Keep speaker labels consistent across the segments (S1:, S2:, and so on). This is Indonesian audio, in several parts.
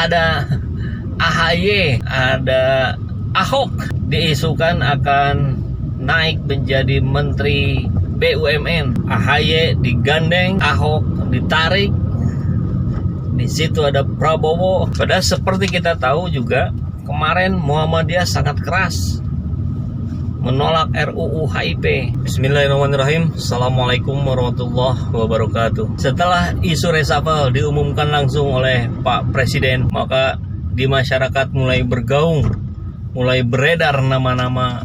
S1: ada AHY, ada Ahok diisukan akan naik menjadi Menteri BUMN. AHY digandeng, Ahok ditarik. Di situ ada Prabowo. Padahal seperti kita tahu juga kemarin Muhammadiyah sangat keras menolak RUU HIP. Bismillahirrahmanirrahim. Assalamualaikum warahmatullahi wabarakatuh. Setelah isu reshuffle diumumkan langsung oleh Pak Presiden, maka di masyarakat mulai bergaung, mulai beredar nama-nama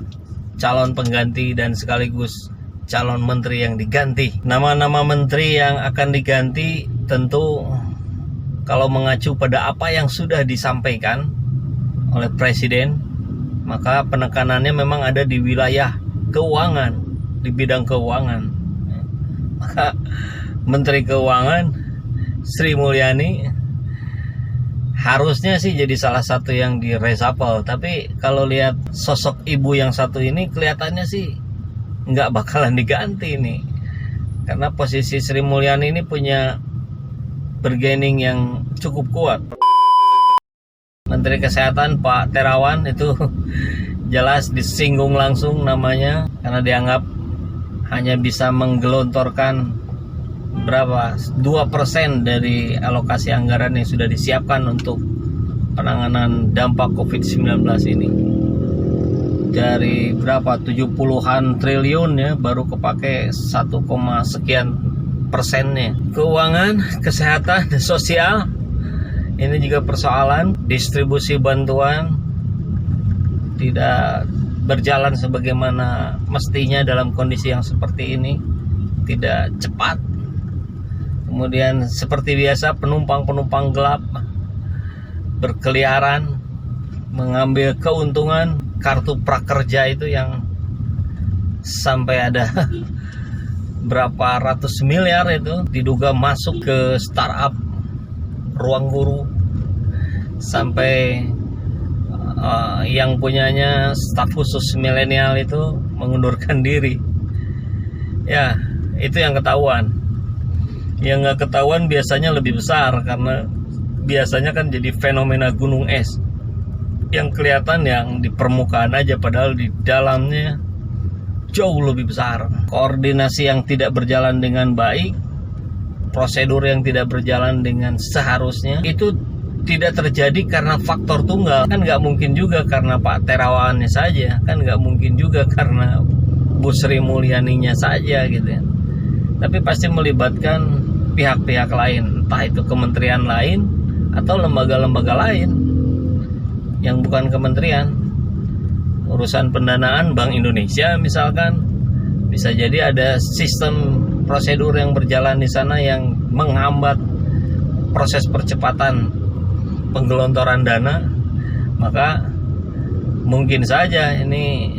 S1: calon pengganti dan sekaligus calon menteri yang diganti. Nama-nama menteri yang akan diganti tentu kalau mengacu pada apa yang sudah disampaikan oleh Presiden, maka penekanannya memang ada di wilayah keuangan, di bidang keuangan. Maka Menteri Keuangan Sri Mulyani harusnya sih jadi salah satu yang di reshuffle. Tapi kalau lihat sosok ibu yang satu ini kelihatannya sih nggak bakalan diganti nih, karena posisi Sri Mulyani ini punya bargaining yang cukup kuat. Menteri Kesehatan Pak Terawan itu jelas disinggung langsung namanya, karena dianggap hanya bisa menggelontorkan berapa 2% dari alokasi anggaran yang sudah disiapkan untuk penanganan dampak COVID-19 ini. Dari berapa 70-an triliun ya, baru kepake 1, sekian persennya. Keuangan, kesehatan, dan sosial ini juga persoalan. Distribusi bantuan tidak berjalan sebagaimana mestinya dalam kondisi yang seperti ini, tidak cepat. Kemudian seperti biasa penumpang-penumpang gelap berkeliaran mengambil keuntungan kartu prakerja itu yang sampai ada berapa ratus miliar itu diduga masuk ke startup Ruang Guru, sampai yang punyanya staf khusus milenial itu mengundurkan diri. Ya, itu yang ketahuan. Yang nggak ketahuan biasanya lebih besar, karena biasanya kan jadi fenomena gunung es yang kelihatan yang di permukaan aja, padahal di dalamnya jauh lebih besar. Koordinasi yang tidak berjalan dengan baik, prosedur yang tidak berjalan dengan seharusnya, itu tidak terjadi karena faktor tunggal. Kan nggak mungkin juga karena Pak Terawannya saja, kan nggak mungkin juga karena Bu Sri Mulyaninya saja gitu ya. Tapi pasti melibatkan pihak-pihak lain, entah itu kementerian lain atau lembaga-lembaga lain yang bukan kementerian. Urusan pendanaan Bank Indonesia misalkan, bisa jadi ada sistem prosedur yang berjalan di sana yang menghambat proses percepatan penggelontoran dana. Maka mungkin saja ini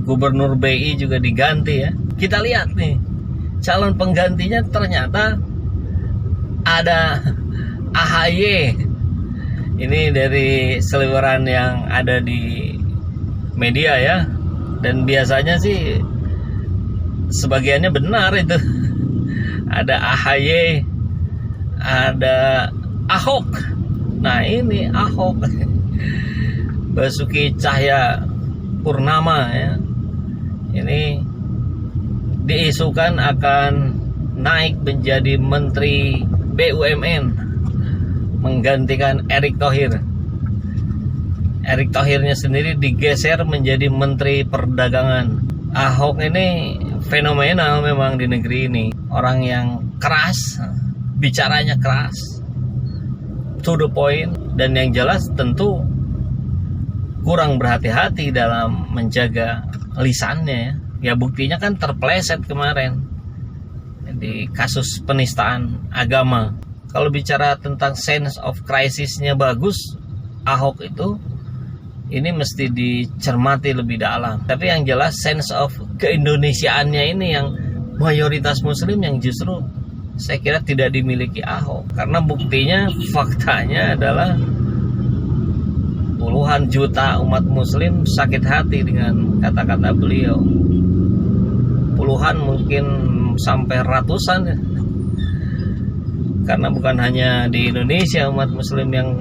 S1: Gubernur BI juga diganti ya. Kita lihat nih, calon penggantinya ternyata ada AHY. Ini dari seliweran yang ada di media ya, dan biasanya sih sebagiannya benar itu. Ada AHY, ada Ahok. Nah ini Ahok, Basuki Cahaya Purnama ya, ini diisukan akan naik menjadi Menteri BUMN menggantikan Erick Thohir. Erick Thohirnya sendiri digeser menjadi Menteri Perdagangan. Ahok ini fenomenal memang di negeri ini. Orang yang keras, bicaranya keras, to the point, dan yang jelas tentu kurang berhati-hati dalam menjaga lisannya ya. Ya buktinya kan terpleset kemarin di kasus penistaan agama. Kalau bicara tentang sense of crisisnya bagus, Ahok itu ini mesti dicermati lebih dalam. Tapi yang jelas sense of keindonesiaannya ini yang mayoritas muslim yang justru saya kira tidak dimiliki Ahok. Karena buktinya, faktanya adalah puluhan juta umat muslim sakit hati dengan kata-kata beliau. Puluhan, mungkin sampai ratusan ya. Karena bukan hanya di Indonesia umat muslim yang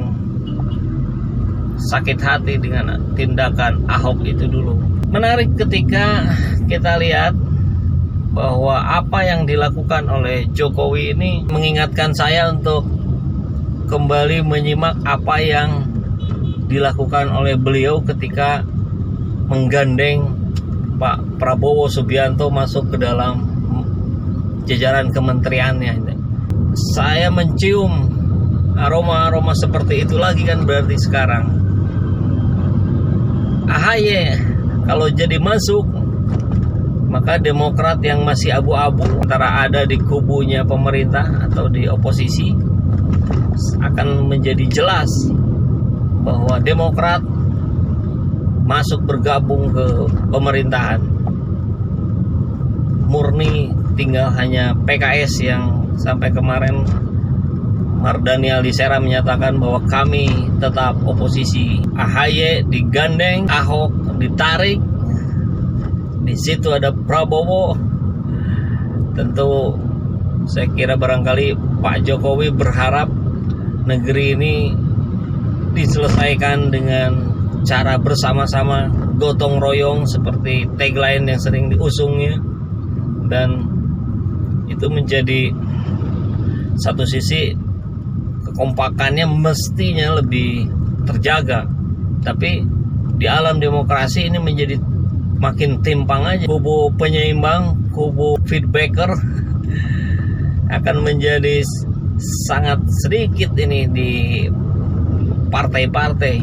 S1: sakit hati dengan tindakan Ahok itu dulu. Menarik ketika kita lihat bahwa apa yang dilakukan oleh Jokowi ini mengingatkan saya untuk kembali menyimak apa yang dilakukan oleh beliau ketika menggandeng Pak Prabowo Subianto masuk ke dalam jajaran kementeriannya. Saya mencium aroma-aroma seperti itu lagi kan, berarti sekarang AHY kalau jadi masuk, maka Demokrat yang masih abu-abu antara ada di kubunya pemerintah atau di oposisi akan menjadi jelas bahwa Demokrat masuk bergabung ke pemerintahan. Murni tinggal hanya PKS yang sampai kemarin Mardhani Alisera menyatakan bahwa kami tetap oposisi. AHY digandeng, Ahok ditarik. Di situ ada Prabowo. Tentu saya kira barangkali Pak Jokowi berharap negeri ini diselesaikan dengan cara bersama-sama, gotong royong seperti tagline yang sering diusungnya, dan itu menjadi satu sisi kekompakannya mestinya lebih terjaga. Tapi di alam demokrasi ini menjadi makin timpang aja. Kubu penyeimbang, kubu feedbacker akan menjadi sangat sedikit ini di partai-partai,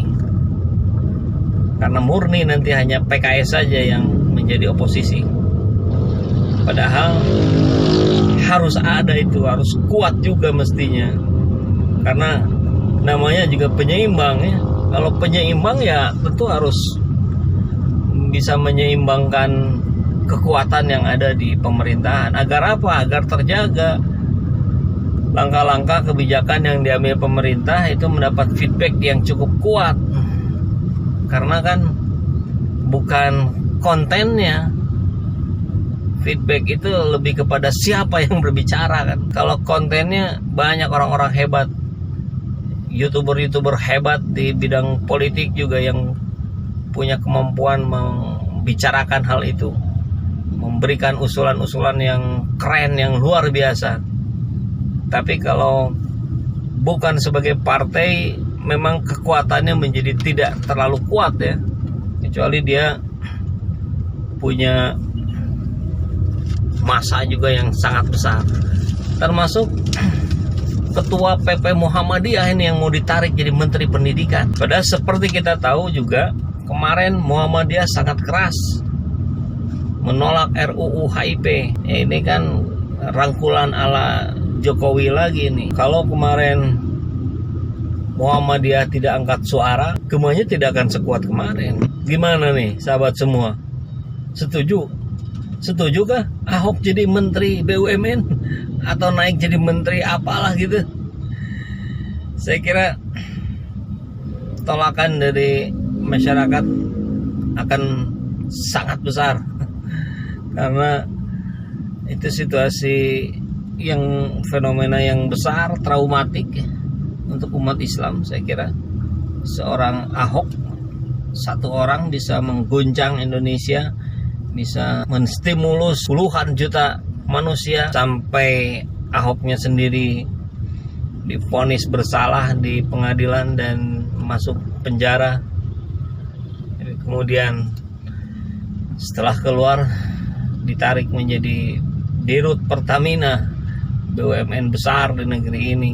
S1: karena murni nanti hanya PKS saja yang menjadi oposisi. Padahal harus ada itu, harus kuat juga mestinya, karena namanya juga penyeimbang ya. Kalau penyeimbang ya tentu harus bisa menyeimbangkan kekuatan yang ada di pemerintahan. Agar apa? Agar terjaga langkah-langkah kebijakan yang diambil pemerintah itu mendapat feedback yang cukup kuat. Karena kan bukan kontennya, feedback itu lebih kepada siapa yang berbicara kan. Kalau kontennya banyak orang-orang hebat, youtuber hebat di bidang politik juga yang punya kemampuan membicarakan hal itu, memberikan usulan-usulan yang keren, yang luar biasa. Tapi kalau bukan sebagai partai, memang kekuatannya menjadi tidak terlalu kuat ya, kecuali dia punya masa juga yang sangat besar. Termasuk Ketua PP Muhammadiyah ini yang mau ditarik jadi Menteri Pendidikan. Padahal seperti kita tahu juga, kemarin Muhammadiyah sangat keras menolak RUU HIP. Ini kan rangkulan ala Jokowi lagi nih. Kalau kemarin Muhammadiyah tidak angkat suara, gemanya tidak akan sekuat kemarin. Gimana nih sahabat semua? Setuju? Setujukah Ahok jadi Menteri BUMN atau naik jadi menteri apalah gitu? Saya kira tolakan dari masyarakat akan sangat besar, karena itu situasi yang fenomena yang besar, traumatik untuk umat Islam. Saya kira seorang Ahok, satu orang bisa mengguncang Indonesia, bisa menstimulus puluhan juta manusia, sampai Ahoknya sendiri divonis bersalah di pengadilan dan masuk penjara. Kemudian setelah keluar ditarik menjadi Dirut Pertamina, BUMN besar di negeri ini,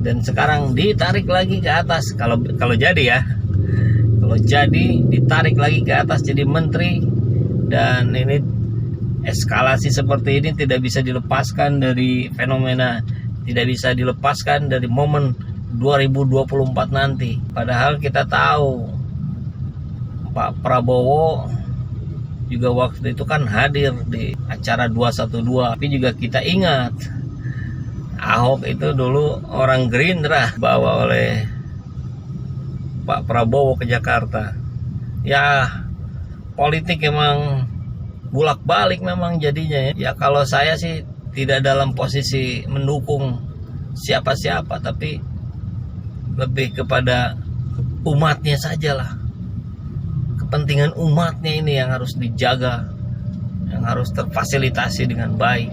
S1: dan sekarang ditarik lagi ke atas. Kalau jadi ya, kalau jadi ditarik lagi ke atas jadi menteri. Dan ini eskalasi seperti ini tidak bisa dilepaskan dari fenomena, tidak bisa dilepaskan dari momen 2024 nanti. Padahal kita tahu Pak Prabowo juga waktu itu kan hadir di acara 212. Tapi juga kita ingat Ahok itu dulu orang Gerindra, bawa oleh Pak Prabowo ke Jakarta. Ya, politik emang bulak-balik memang jadinya ya. Ya kalau saya sih tidak dalam posisi mendukung siapa-siapa, tapi lebih kepada umatnya sajalah. Kepentingan umatnya ini yang harus dijaga, yang harus terfasilitasi dengan baik.